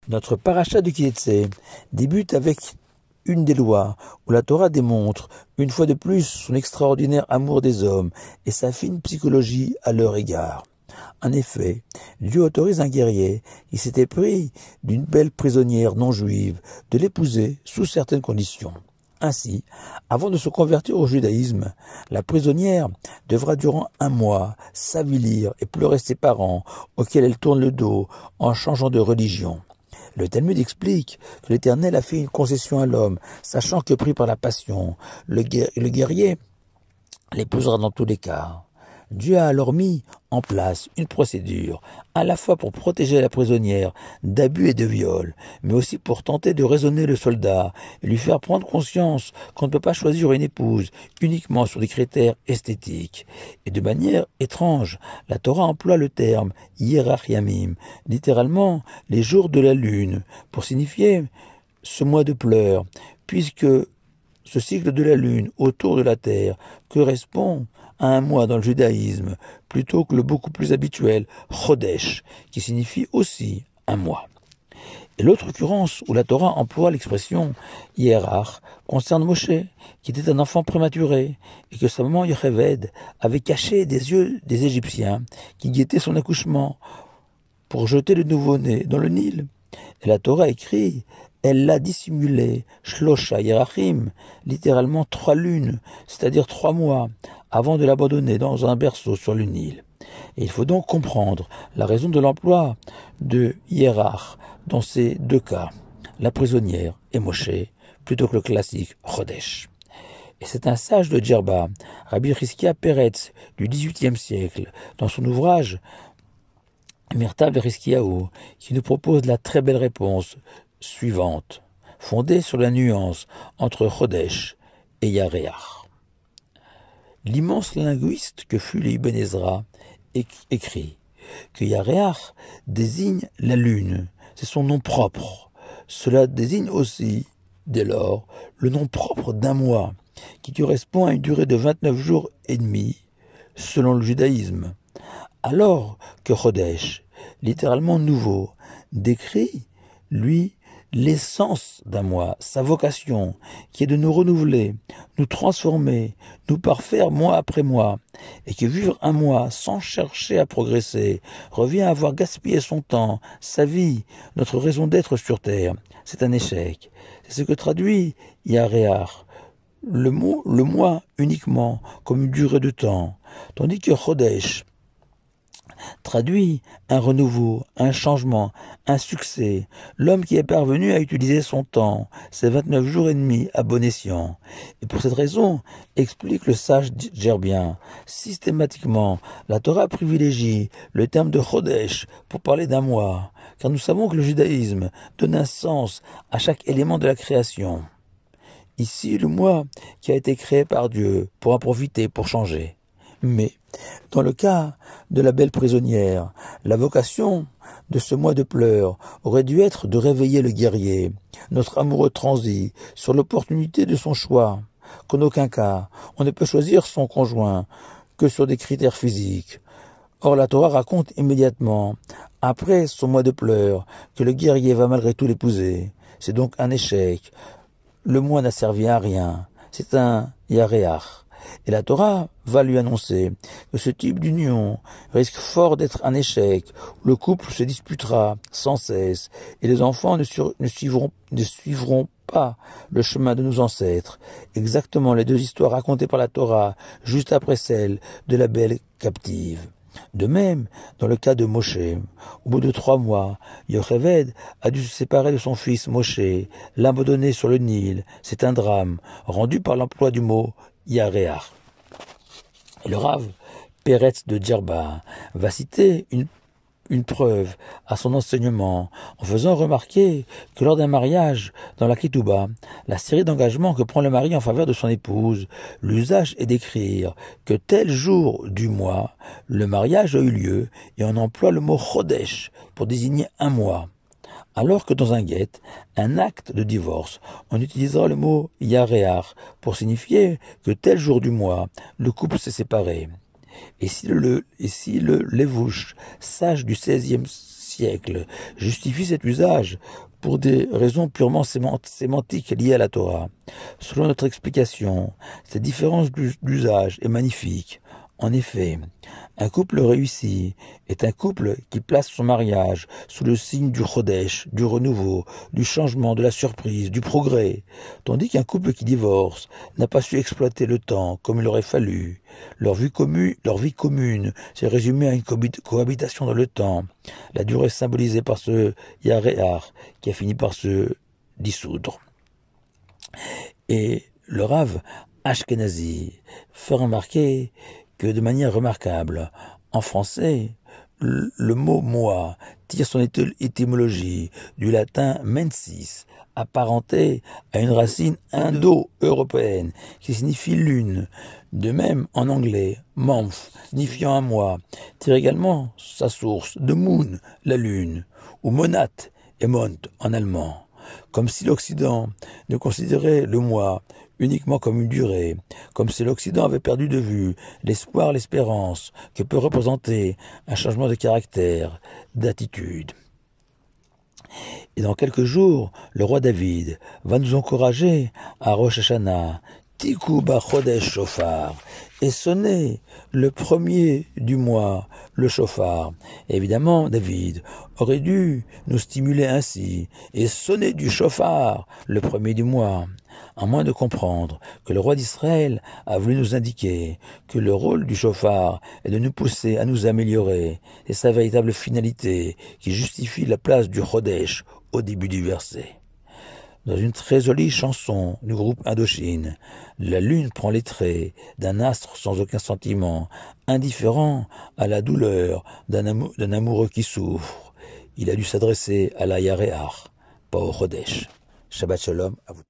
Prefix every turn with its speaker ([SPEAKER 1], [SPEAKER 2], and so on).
[SPEAKER 1] Notre paracha de Ki-Tse débute avec une des lois où la Torah démontre une fois de plus son extraordinaire amour des hommes et sa fine psychologie à leur égard. En effet, Dieu autorise un guerrier qui s'était pris d'une belle prisonnière non juive de l'épouser sous certaines conditions. Ainsi, avant de se convertir au judaïsme, la prisonnière devra durant 1 mois s'avilir et pleurer ses parents auxquels elle tourne le dos en changeant de religion. Le Talmud explique que l'Éternel a fait une concession à l'homme, sachant que pris par la passion, le guerrier l'épousera dans tous les cas. Dieu a alors mis en place une procédure, à la fois pour protéger la prisonnière d'abus et de viols, mais aussi pour tenter de raisonner le soldat et lui faire prendre conscience qu'on ne peut pas choisir une épouse uniquement sur des critères esthétiques. Et de manière étrange, la Torah emploie le terme « Yerach Yamim », littéralement « les jours de la lune », pour signifier ce mois de pleurs, puisque ce cycle de la lune autour de la terre correspond à 1 mois dans le judaïsme, plutôt que le beaucoup plus habituel Chodesh, qui signifie aussi 1 mois. Et l'autre occurrence où la Torah emploie l'expression Yerach concerne Moshe, qui était un enfant prématuré, et que sa maman Yocheved avait caché des yeux des Égyptiens qui guettaient son accouchement pour jeter le nouveau-né dans le Nil. Et la Torah écrit elle l'a dissimulé, Shlosha Yerachim, littéralement 3 lunes, c'est-à-dire 3 mois, avant de l'abandonner dans un berceau sur le Nil. Et il faut donc comprendre la raison de l'emploi de Yerach dans ces 2 cas, la prisonnière et Moshe, plutôt que le classique Chodesh. Et c'est un sage de Djerba, Rabbi Chizkia Peretz, du XVIIIe siècle, dans son ouvrage Mirtav Chizkiyahu, qui nous propose la très belle réponse suivante, fondée sur la nuance entre Chodesh et Yareach. L'immense linguiste que fut le Ibn Ezra écrit que Yareach désigne la lune, c'est son nom propre. Cela désigne aussi, dès lors, le nom propre d'1 mois, qui correspond à une durée de 29 jours et demi, selon le judaïsme. Alors que Chodesh, littéralement nouveau, décrit, lui, l'essence d'1 mois, sa vocation, qui est de nous renouveler, nous transformer, nous parfaire mois après mois, et que vivre 1 mois sans chercher à progresser revient à avoir gaspillé son temps, sa vie, notre raison d'être sur terre. C'est un échec. C'est ce que traduit Yareach, le mois uniquement comme une durée de temps, tandis que Chodesh traduit un renouveau, un changement, un succès, l'homme qui est parvenu à utiliser son temps, ses 29 jours et demi à bon escient. Et pour cette raison, explique le sage Djerbien, systématiquement, la Torah privilégie le terme de Chodesh pour parler d'1 mois, car nous savons que le judaïsme donne un sens à chaque élément de la création. Ici, le mois qui a été créé par Dieu pour en profiter, pour changer. Mais, dans le cas de la belle prisonnière, la vocation de ce mois de pleurs aurait dû être de réveiller le guerrier, notre amoureux transi, sur l'opportunité de son choix, qu'en aucun cas on ne peut choisir son conjoint que sur des critères physiques. Or la Torah raconte immédiatement, après son mois de pleurs, que le guerrier va malgré tout l'épouser. C'est donc un échec. Le mois n'a servi à rien. C'est un Yareach. Et la Torah va lui annoncer que ce type d'union risque fort d'être un échec, où le couple se disputera sans cesse, et les enfants ne suivront pas le chemin de nos ancêtres. Exactement les 2 histoires racontées par la Torah, juste après celle de la belle captive. De même, dans le cas de Moshe, au bout de 3 mois, Yocheved a dû se séparer de son fils Moshe, l'abandonner sur le Nil. C'est un drame, rendu par l'emploi du mot Yareach. Et le Rav Peretz de Djerba va citer une preuve à son enseignement en faisant remarquer que lors d'un mariage dans la Ketouba, la série d'engagements que prend le mari en faveur de son épouse, l'usage est d'écrire que tel jour du mois, le mariage a eu lieu et on emploie le mot Chodesh pour désigner 1 mois. Alors que dans un guet, un acte de divorce, on utilisera le mot Yareach pour signifier que tel jour du mois, le couple s'est séparé. Et si le Levouche, sage du XVIe siècles justifient cet usage pour des raisons purement sémantiques liées à la Torah. Selon notre explication, cette différence d'usage est magnifique. En effet, un couple réussi est un couple qui place son mariage sous le signe du chodesh, du renouveau, du changement, de la surprise, du progrès, tandis qu'un couple qui divorce n'a pas su exploiter le temps comme il aurait fallu. Leur vie commune s'est résumée à une cohabitation dans le temps, la durée symbolisée par ce yaréar qui a fini par se dissoudre. Et le Rav Ashkenazi fait remarquer que de manière remarquable, en français, le mot « moi » tire son étymologie du latin « mensis », apparenté à une racine indo-européenne qui signifie « lune ». De même, en anglais, « month », signifiant « un mois », tire également sa source de « moon », la lune, ou « monat » et « mont » en allemand. Comme si l'Occident ne considérait le mois uniquement comme une durée, comme si l'Occident avait perdu de vue l'espoir, l'espérance que peut représenter un changement de caractère, d'attitude. Et dans quelques jours, le roi David va nous encourager à Rosh Hashanah, Tiku Chodesh Shofar, et sonner le premier du mois, le shofar. Et évidemment, David aurait dû nous stimuler ainsi, et sonner du shofar le premier du mois, à moins de comprendre que le roi d'Israël a voulu nous indiquer que le rôle du shofar est de nous pousser à nous améliorer, et sa véritable finalité qui justifie la place du Chodesh au début du verset. Dans une très jolie chanson du groupe Indochine, la lune prend les traits d'un astre sans aucun sentiment, indifférent à la douleur d'un amoureux qui souffre. Il a dû s'adresser à la Yaréar, pas au Chodesh. Shabbat Shalom à vous.